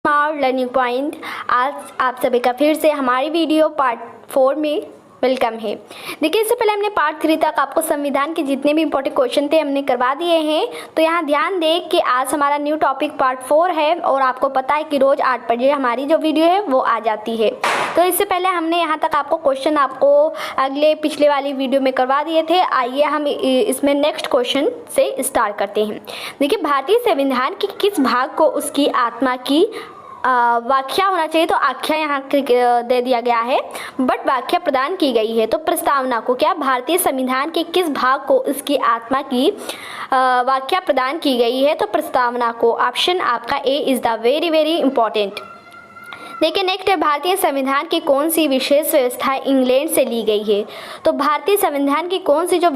Smart learning point. आज आप सभी का फिर से हमारी वीडियो पार्ट 4 में वेलकम है। देखिए, इससे पहले हमने पार्ट 3 तक आपको संविधान के जितने भी इंपॉर्टेंट क्वेश्चन थे हमने करवा दिए हैं। तो यहाँ ध्यान दें कि आज हमारा न्यू टॉपिक पार्ट 4 है और आपको पता है कि रोज़ 8 बजे हमारी जो वीडियो है वो आ जाती है। तो इससे पहले हमने यहाँ तक आपको क्वेश्चन आपको अगले पिछले वाली वीडियो में करवा दिए थे। आइए हम इसमें नेक्स्ट क्वेश्चन से स्टार्ट करते हैं। देखिए, भारतीय संविधान के किस भाग को उसकी आत्मा की व्याख्या होना चाहिए, तो आख्या यहाँ दे दिया गया है, बट व्याख्या प्रदान की गई है। तो प्रस्तावना को क्या भारतीय संविधान के किस भाग को इसकी आत्मा की व्याख्या प्रदान की गई है, तो प्रस्तावना को। ऑप्शन आपका A is the very very important. देखिए, नेक्स्ट है भारतीय संविधान की कौन सी विशेष व्यवस्था इंग्लैंड से ली गई है, तो भारतीय संविधान की कौन सी जो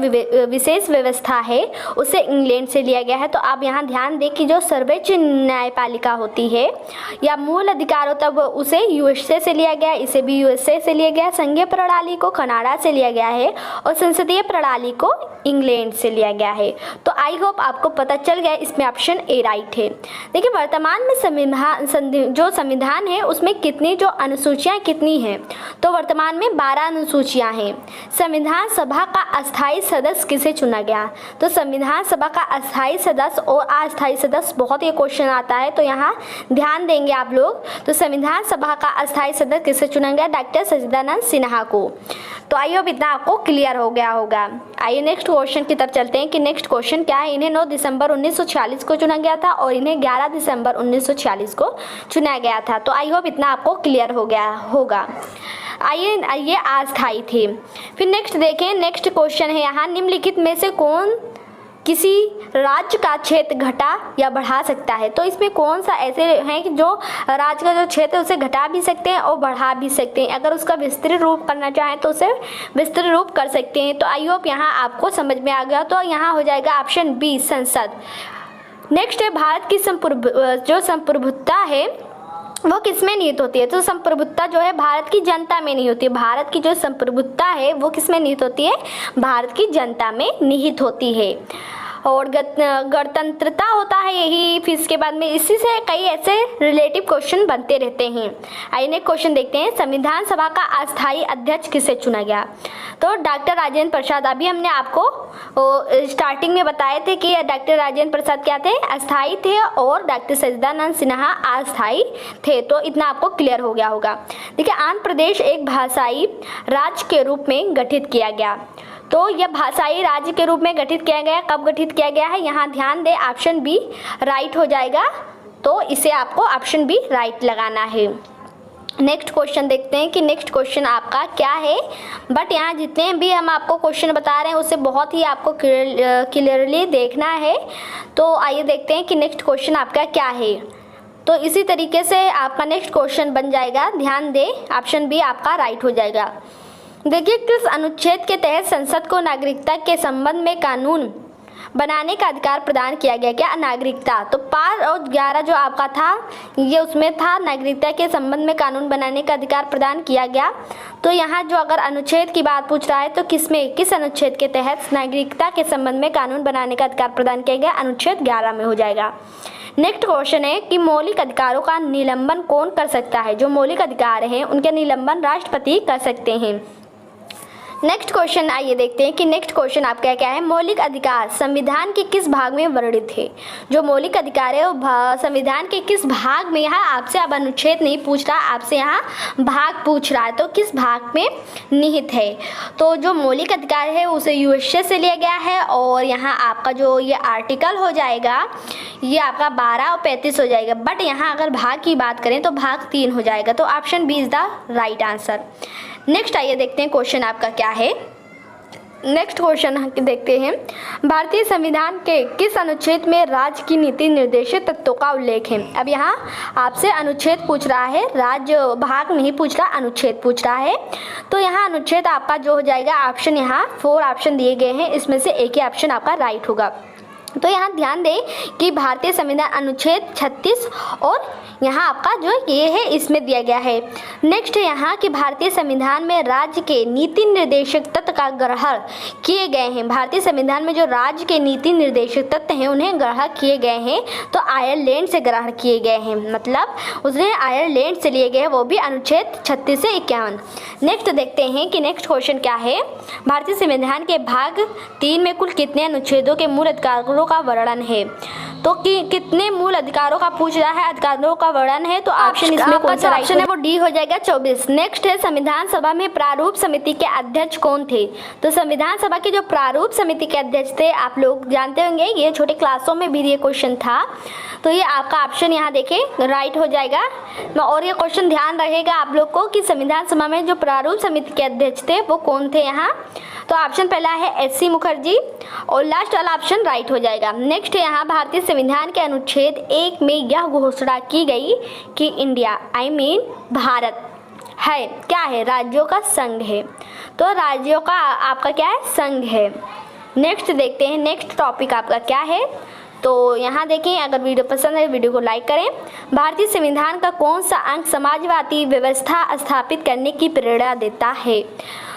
विशेष व्यवस्था है उसे इंग्लैंड से लिया गया है। तो आप यहाँ ध्यान दें कि जो सर्वोच्च न्यायपालिका होती है या मूल अधिकार होता है उसे यूएसए से लिया गया, इसे भी यूएसए से लिया गया। संघीय प्रणाली को कनाडा से लिया गया है और संसदीय प्रणाली को इंग्लैंड से लिया गया है। तो आई होप आपको पता चल गया, इसमें ऑप्शन ए राइट है। देखिए, वर्तमान में जो संविधान है उसमें कितनी जो अनुसूचियां कितनी हैं, तो वर्तमान में 12 अनुसूचियां हैं। संविधान सभा का अस्थायी सदस्य किसे चुना गया, तो संविधान सभा का अस्थायी सदस्य और अस्थायी सदस्य, बहुत ही क्वेश्चन आता है तो यहाँ ध्यान देंगे आप लोग। तो संविधान सभा का अस्थायी सदस्य किसे चुना गया, डॉक्टर सच्चिदानंद सिन्हा को। तो आई होप इतना आपको क्लियर हो गया होगा। आइए नेक्स्ट क्वेश्चन की तरफ चलते हैं कि नेक्स्ट क्वेश्चन क्या है। इन्हें 9 दिसंबर 1946 को चुना गया था और इन्हें 11 दिसंबर 1946 को चुना गया था। तो आई होप इतना आपको क्लियर हो गया होगा। आइए ये अस्थायी थे। फिर नेक्स्ट देखें, नेक्स्ट क्वेश्चन है यहाँ, निम्नलिखित में से कौन किसी राज्य का क्षेत्र घटा या बढ़ा सकता है, तो इसमें कौन सा ऐसे हैं कि जो राज्य का जो क्षेत्र है उसे घटा भी सकते हैं और बढ़ा भी सकते हैं। अगर उसका विस्तृत रूप करना चाहें तो उसे विस्तृत रूप कर सकते हैं। तो आई होप यहाँ आपको समझ में आ गया। तो यहाँ हो जाएगा ऑप्शन बी संसद। नेक्स्ट है भारत की जो संप्रभुता है वो किसमें निहित होती है, तो संप्रभुता जो है भारत की जनता में नहीं होती है। भारत की जो संप्रभुता है वो किसमें निहित होती है, भारत की जनता में निहित होती है। और गणतंत्रता होता है यही। फिर इसके बाद में इसी से कई ऐसे रिलेटिव क्वेश्चन बनते रहते हैं। आइए नेक्स्ट क्वेश्चन देखते हैं, संविधान सभा का अस्थायी अध्यक्ष किसे चुना गया, तो डॉक्टर राजेंद्र प्रसाद। अभी हमने आपको स्टार्टिंग में बताए थे कि डॉक्टर राजेंद्र प्रसाद क्या थे, अस्थायी थे, और डॉक्टर सच्चिदानंद सिन्हा अस्थायी थे। तो इतना आपको क्लियर हो गया होगा। देखिए, आंध्र प्रदेश एक भाषाई राज्य के रूप में गठित किया गया, तो यह भाषाई राज्य के रूप में गठित किया गया। कब गठित किया गया है, यहाँ ध्यान दें, ऑप्शन बी राइट हो जाएगा। तो इसे आपको ऑप्शन बी राइट लगाना है। नेक्स्ट क्वेश्चन देखते हैं कि नेक्स्ट क्वेश्चन आपका क्या है, बट यहाँ जितने भी हम आपको क्वेश्चन बता रहे हैं उसे बहुत ही आपको क्लियरली देखना है। तो आइए देखते हैं कि नेक्स्ट क्वेश्चन आपका क्या है। तो इसी तरीके से आपका नेक्स्ट क्वेश्चन बन जाएगा। ध्यान दें, ऑप्शन बी आपका राइट हो जाएगा। देखिए, किस अनुच्छेद के तहत संसद को नागरिकता के संबंध में कानून बनाने का अधिकार प्रदान किया गया, क्या नागरिकता। तो 5 और 11 जो आपका था ये उसमें था, नागरिकता के संबंध में कानून बनाने का अधिकार प्रदान किया गया। तो यहाँ जो अगर अनुच्छेद की बात पूछ रहा है तो किस अनुच्छेद के तहत नागरिकता के संबंध में कानून बनाने का अधिकार प्रदान किया गया, अनुच्छेद 11 में हो जाएगा। नेक्स्ट क्वेश्चन है कि मौलिक अधिकारों का निलंबन कौन कर सकता है, जो मौलिक अधिकार हैं उनके निलंबन राष्ट्रपति कर सकते हैं। नेक्स्ट क्वेश्चन आइए देखते हैं कि नेक्स्ट क्वेश्चन आपका क्या है, मौलिक अधिकार संविधान के किस भाग में वर्णित है। जो मौलिक अधिकार है वो संविधान के किस भाग में, यहाँ आपसे अब अनुच्छेद नहीं पूछ रहा, आपसे यहाँ भाग पूछ रहा है, तो किस भाग में निहित है। तो जो मौलिक अधिकार है उसे यूएसए से लिया गया है, और यहाँ आपका जो ये आर्टिकल हो जाएगा ये आपका 12 और 35 हो जाएगा। बट यहाँ अगर भाग की बात करें तो भाग 3 हो जाएगा। तो option B is the right answer. Next आइए देखते हैं क्वेश्चन आपका क्या है। नेक्स्ट क्वेश्चन देखते हैं, भारतीय संविधान के किस अनुच्छेद में राज्य की नीति निर्देशित तत्वों का उल्लेख है। अब यहाँ आपसे अनुच्छेद पूछ रहा है, राज्य भाग नहीं पूछ रहा, अनुच्छेद पूछ रहा है। तो यहाँ अनुच्छेद आपका जो हो जाएगा, ऑप्शन यहाँ 4 ऑप्शन दिए गए हैं, इसमें से एक ही ऑप्शन आपका राइट होगा। तो यहाँ ध्यान दें कि भारतीय संविधान अनुच्छेद 36 और यहाँ आपका जो ये है इसमें दिया गया है। नेक्स्ट है यहाँ कि भारतीय संविधान में राज्य के नीति निर्देशक तत्व का ग्रहण किए गए हैं। भारतीय संविधान में जो राज्य के नीति निर्देशक तत्व हैं उन्हें ग्रहण किए गए हैं तो आयरलैंड से ग्रहण किए गए हैं, मतलब उसने आयरलैंड से लिए गए हैं, वो भी अनुच्छेद 36 से 51। नेक्स्ट देखते हैं कि नेक्स्ट क्वेश्चन क्या है। भारतीय संविधान के भाग 3 में कुल कितने अनुच्छेदों के मूल अधिकारों का वर्णन है? तो कितने मूल अधिकारों का पूछ रहा है, अधिकारों का वर्णन है, तो ऑप्शन इसमें कौन सा ऑप्शन है वो डी हो जाएगा 24। नेक्स्ट है संविधान सभा में प्रारूप समिति के अध्यक्ष कौन थे? तो संविधान सभा के जो प्रारूप समिति के अध्यक्ष थे आप लोग जानते होंगे, ये छोटे क्लासों में भी ये क्वेश्चन था, तो ये आपका ऑप्शन यहाँ देखें राइट हो जाएगा। और ये क्वेश्चन ध्यान रहेगा आप लोग को कि संविधान सभा में जो प्रारूप समिति के अध्यक्ष थे वो कौन थे यहाँ, तो ऑप्शन पहला है एस.सी. मुखर्जी और लास्ट वाला ऑप्शन राइट हो जाएगा। नेक्स्ट है यहाँ भारतीय संविधान के अनुच्छेद 1 में यह घोषणा की गई कि इंडिया भारत है क्या है, राज्यों का संघ है, तो राज्यों का आपका क्या है, संघ है। नेक्स्ट देखते हैं नेक्स्ट टॉपिक आपका क्या है, तो यहाँ देखें, अगर वीडियो पसंद है वीडियो को लाइक करें। भारतीय संविधान का कौन सा अंग समाजवादी व्यवस्था स्थापित करने की प्रेरणा देता है?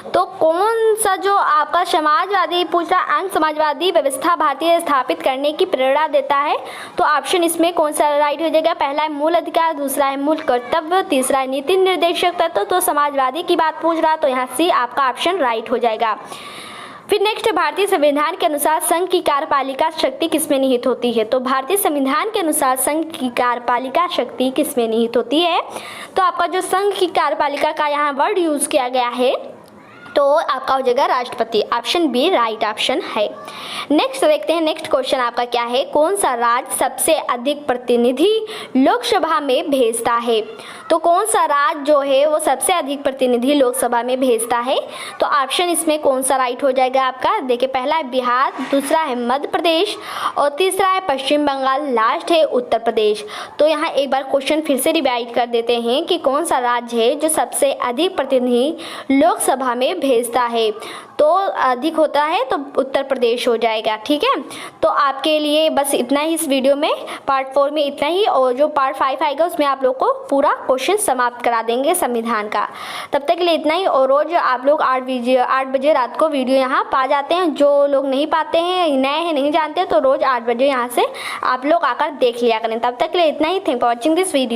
तो कौन सा जो आपका समाजवादी पूछ रहा अंग समाजवादी व्यवस्था भारतीय स्थापित करने की प्रेरणा देता है, तो ऑप्शन इसमें कौन सा राइट हो जाएगा? पहला है मूल अधिकार, दूसरा है मूल कर्तव्य, तीसरा है नीति निर्देशक तत्व। तो समाजवादी की बात पूछ रहा तो यहाँ से आपका ऑप्शन राइट हो जाएगा। फिर नेक्स्ट भारतीय संविधान के अनुसार संघ की कार्यपालिका शक्ति किसमें निहित होती है? तो भारतीय संविधान के अनुसार संघ की कार्यपालिका शक्ति किसमें निहित होती है? तो आपका जो संघ की कार्यपालिका का यहाँ वर्ड यूज किया गया है तो आपका हो जाएगा राष्ट्रपति। ऑप्शन बी राइट ऑप्शन है। नेक्स्ट देखते हैं नेक्स्ट क्वेश्चन आपका क्या है। कौन सा राज्य सबसे अधिक प्रतिनिधि लोकसभा में भेजता है? तो कौन सा राज्य जो है वो सबसे अधिक प्रतिनिधि लोकसभा में भेजता है? तो ऑप्शन इसमें कौन सा राइट हो जाएगा आपका? देखिए पहला है बिहार, दूसरा है मध्य प्रदेश और तीसरा है पश्चिम बंगाल, लास्ट है उत्तर प्रदेश। तो यहाँ एक बार क्वेश्चन फिर से रिवाइज कर देते हैं कि कौन सा राज्य है जो सबसे अधिक प्रतिनिधि लोकसभा में भेजता है? तो अधिक होता है तो उत्तर प्रदेश हो जाएगा। ठीक है, तो आपके लिए बस इतना ही इस वीडियो में, पार्ट 4 में इतना ही, और जो पार्ट 5 आएगा उसमें आप लोग को पूरा क्वेश्चन समाप्त करा देंगे संविधान का। तब तक के लिए इतना ही, और रोज आप लोग 8 बजे रात को वीडियो यहाँ पा जाते हैं। जो लोग नहीं पाते हैं, नए हैं, नहीं जानते, तो रोज 8 बजे यहाँ से आप लोग आकर देख लिया करें। तब तक के लिए इतना ही। Thank for watching this video.